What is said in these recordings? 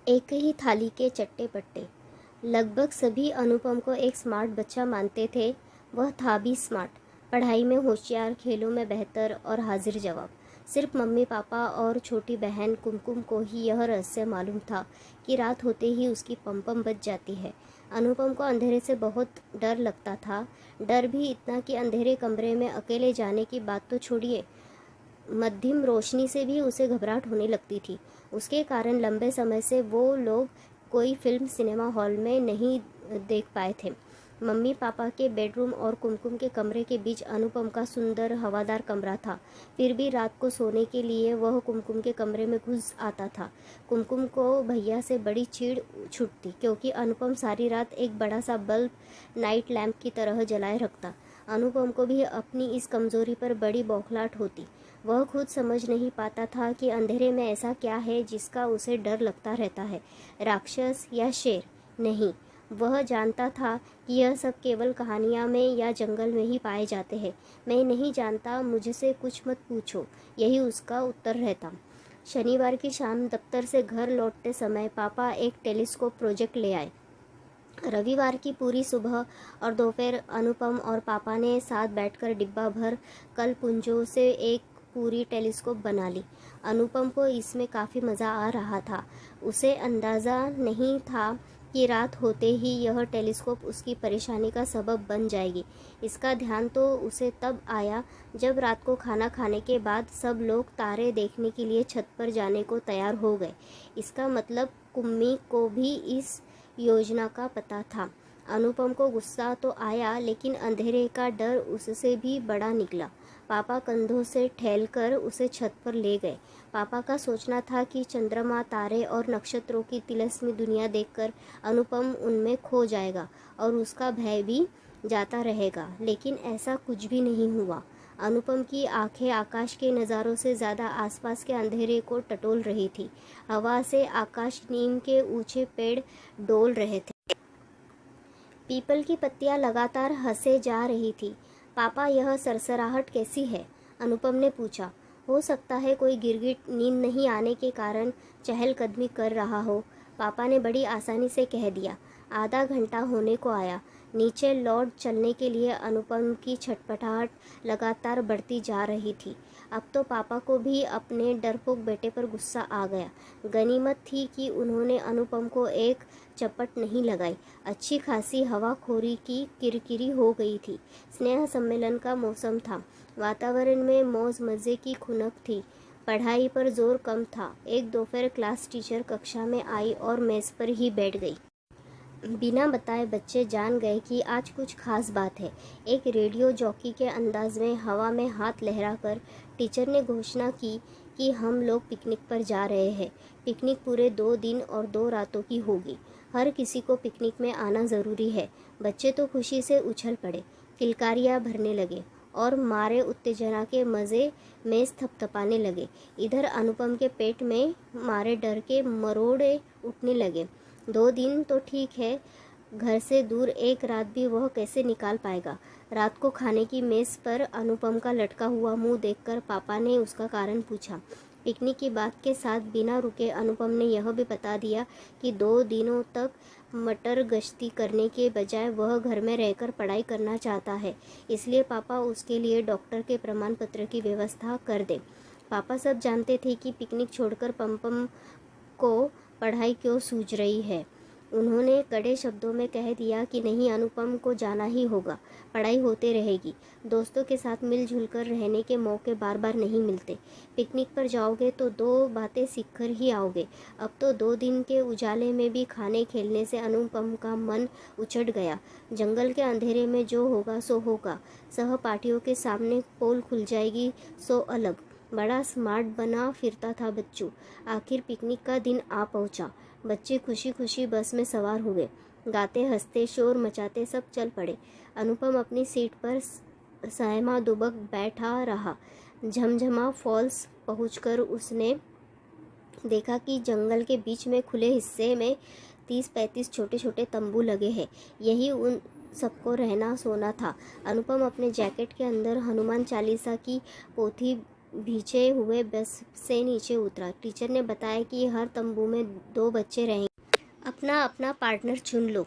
एक ही थाली के चट्टे पट्टे। लगभग सभी अनुपम को एक स्मार्ट बच्चा मानते थे। वह था भी स्मार्ट, पढ़ाई में होशियार, खेलों में बेहतर और हाजिर जवाब। सिर्फ मम्मी पापा और छोटी बहन कुमकुम को ही यह रहस्य मालूम था कि रात होते ही उसकी पम बज जाती है। अनुपम को अंधेरे से बहुत डर लगता था। डर भी इतना कि अंधेरे कमरे में अकेले जाने की बात तो छोड़िए, मध्यम रोशनी से भी उसे घबराहट होने लगती थी। उसके कारण लंबे समय से वो लोग कोई फिल्म सिनेमा हॉल में नहीं देख पाए थे। मम्मी पापा के बेडरूम और कुमकुम के कमरे के बीच अनुपम का सुंदर हवादार कमरा था। फिर भी रात को सोने के लिए वह कुमकुम के कमरे में घुस आता था। कुमकुम को भैया से बड़ी चिढ़ छुटती, क्योंकि अनुपम सारी रात एक बड़ा सा बल्ब नाइट लैंप की तरह जलाए रखता। अनुपम को भी अपनी इस कमजोरी पर बड़ी बौखलाहट होती। वह खुद समझ नहीं पाता था कि अंधेरे में ऐसा क्या है जिसका उसे डर लगता रहता है, राक्षस या शेर? नहीं, वह जानता था कि यह सब केवल कहानियाँ में या जंगल में ही पाए जाते हैं। मैं नहीं जानता, मुझसे कुछ मत पूछो, यही उसका उत्तर रहता। शनिवार की शाम दफ्तर से घर लौटते समय पापा एक टेलीस्कोप प्रोजेक्ट ले आए। रविवार की पूरी सुबह और दोपहर अनुपम और पापा ने साथ बैठकर डिब्बा भर कल पुंजों से एक पूरी टेलीस्कोप बना ली। अनुपम को इसमें काफ़ी मज़ा आ रहा था। उसे अंदाज़ा नहीं था कि रात होते ही यह टेलीस्कोप उसकी परेशानी का सबब बन जाएगी। इसका ध्यान तो उसे तब आया जब रात को खाना खाने के बाद सब लोग तारे देखने के लिए छत पर जाने को तैयार हो गए। इसका मतलब कुम्मी को भी इस योजना का पता था। अनुपम को गुस्सा तो आया, लेकिन अंधेरे का डर उससे भी बड़ा निकला। पापा कंधों से ठेलकर उसे छत पर ले गए। पापा का सोचना था कि चंद्रमा, तारे और नक्षत्रों की तिलस्मी दुनिया देखकर अनुपम उनमें खो जाएगा और उसका भय भी जाता रहेगा, लेकिन ऐसा कुछ भी नहीं हुआ। अनुपम की आंखें आकाश के नज़ारों से ज़्यादा आसपास के अंधेरे को टटोल रही थी। हवा से आकाश, नीम के ऊंचे पेड़ डोल रहे थे। पीपल की पत्तियां लगातार हंसे जा रही थी। पापा, यह सरसराहट कैसी है? अनुपम ने पूछा। हो सकता है कोई गिरगिट नींद नहीं आने के कारण चहलकदमी कर रहा हो, पापा ने बड़ी आसानी से कह दिया। आधा घंटा होने को आया। नीचे लौट चलने के लिए अनुपम की छटपटाहट लगातार बढ़ती जा रही थी। अब तो पापा को भी अपने डरपोक बेटे पर गुस्सा आ गया। गनीमत थी कि उन्होंने अनुपम को एक चपट नहीं लगाई। अच्छी खासी हवाखोरी की किरकिरी हो गई थी। स्नेह सम्मेलन का मौसम था। वातावरण में मौज मज़े की खुनक थी। पढ़ाई पर जोर कम था। एक दोपहर क्लास टीचर कक्षा में आई और मेज़ पर ही बैठ गई। बिना बताए बच्चे जान गए कि आज कुछ खास बात है। एक रेडियो जॉकी के अंदाज में हवा में हाथ लहराकर टीचर ने घोषणा की कि हम लोग पिकनिक पर जा रहे हैं। पिकनिक पूरे 2 दिन और 2 रातों की होगी। हर किसी को पिकनिक में आना ज़रूरी है। बच्चे तो खुशी से उछल पड़े, किलकारियाँ भरने लगे और मारे उत्तेजना के मज़े में थपथपाने लगे। इधर अनुपम के पेट में मारे डर के मरोड़े उठने लगे। 2 दिन तो ठीक है, घर से दूर एक रात भी वह कैसे निकाल पाएगा? रात को खाने की मेज़ पर अनुपम का लटका हुआ मुंह देखकर पापा ने उसका कारण पूछा। पिकनिक की बात के साथ बिना रुके अनुपम ने यह भी बता दिया कि 2 दिनों तक मटर गश्ती करने के बजाय वह घर में रहकर पढ़ाई करना चाहता है, इसलिए पापा उसके लिए डॉक्टर के प्रमाण पत्र की व्यवस्था कर दे। पापा सब जानते थे कि पिकनिक छोड़कर पम को पढ़ाई क्यों सूझ रही है। उन्होंने कड़े शब्दों में कह दिया कि नहीं, अनुपम को जाना ही होगा। पढ़ाई होते रहेगी। दोस्तों के साथ मिलजुल कर रहने के मौके बार बार नहीं मिलते। पिकनिक पर जाओगे तो 2 बातें सीख कर ही आओगे। अब तो 2 दिन के उजाले में भी खाने खेलने से अनुपम का मन उचट गया। जंगल के अंधेरे में जो होगा सो होगा। सहपाठियों के सामने पोल खुल जाएगी सो अलग। बड़ा स्मार्ट बना फिरता था बच्चों। आखिर पिकनिक का दिन आ पहुंचा। बच्चे खुशी खुशी बस में सवार हुए। गाते हंसते शोर मचाते सब चल पड़े। अनुपम अपनी सीट पर सहमा दुबक बैठा रहा। झमझमा फॉल्स पहुंचकर उसने देखा कि जंगल के बीच में खुले हिस्से में 30-35 छोटे छोटे तंबू लगे हैं। यही उन सबको रहना सोना था। अनुपम अपने जैकेट के अंदर हनुमान चालीसा की पोथी भीगे हुए बस से नीचे उतरा। टीचर ने बताया कि हर तंबू में 2 बच्चे रहेंगे, अपना अपना पार्टनर चुन लो।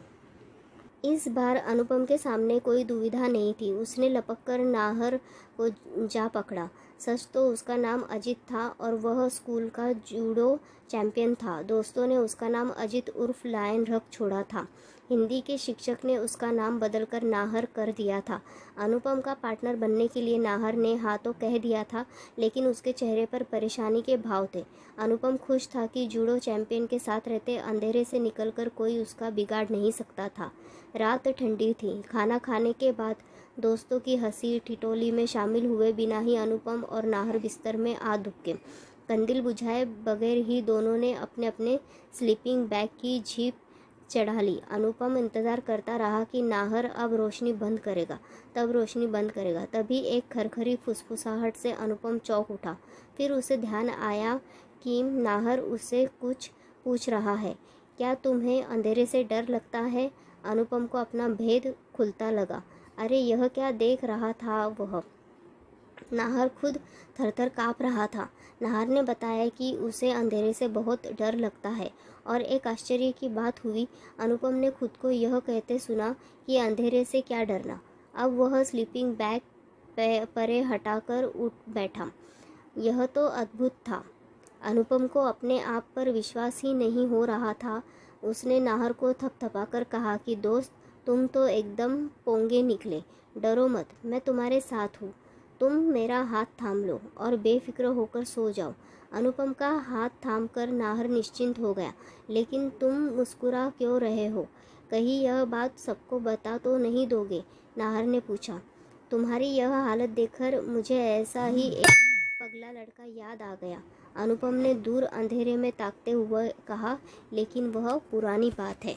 इस बार अनुपम के सामने कोई दुविधा नहीं थी। उसने लपककर नाहर को जा पकड़ा। सच तो उसका नाम अजित था और वह स्कूल का जूडो चैंपियन था। दोस्तों ने उसका नाम अजित उर्फ लायन रख छोड़ा था। हिंदी के शिक्षक ने उसका नाम बदलकर नाहर कर दिया था। अनुपम का पार्टनर बनने के लिए नाहर ने हाँ तो कह दिया था, लेकिन उसके चेहरे पर परेशानी के भाव थे। अनुपम खुश था कि जूडो चैंपियन के साथ रहते अंधेरे से निकलकर कोई उसका बिगाड़ नहीं सकता था। रात ठंडी थी। खाना खाने के बाद दोस्तों की हंसी ठिठोली में शामिल हुए बिना ही अनुपम और नाहर बिस्तर में आ दुबके। कंदील बुझाए बगैर ही दोनों ने अपने अपने स्लीपिंग बैग की जीप चढ़ा ली। अनुपम इंतज़ार करता रहा कि नाहर अब रोशनी बंद करेगा, तब रोशनी बंद करेगा। तभी एक खरखरी फुसफुसाहट से अनुपम चौंक उठा। फिर उसे ध्यान आया कि नाहर उससे कुछ पूछ रहा है। क्या तुम्हें अंधेरे से डर लगता है? अनुपम को अपना भेद खुलता लगा। अरे यह क्या देख रहा था वह? नाहर खुद थरथर काँप रहा था। नाहर ने बताया कि उसे अंधेरे से बहुत डर लगता है। और एक आश्चर्य की बात हुई, अनुपम ने खुद को यह कहते सुना कि अंधेरे से क्या डरना। अब वह स्लीपिंग बैग परे हटाकर उठ बैठा। यह तो अद्भुत था। अनुपम को अपने आप पर विश्वास ही नहीं हो रहा था। उसने नाहर को थपथपाकर कहा कि दोस्त, तुम तो एकदम पोंगे निकले। डरो मत, मैं तुम्हारे साथ हूँ। तुम मेरा हाथ थाम लो और बेफिक्र होकर सो जाओ। अनुपम का हाथ थामकर नाहर निश्चिंत हो गया। लेकिन तुम मुस्कुरा क्यों रहे हो? कहीं यह बात सबको बता तो नहीं दोगे? नाहर ने पूछा। तुम्हारी यह हालत देखकर मुझे ऐसा ही एक पगला लड़का याद आ गया। अनुपम ने दूर अंधेरे में ताकते हुए कहा, लेकिन वह पुरानी बात है।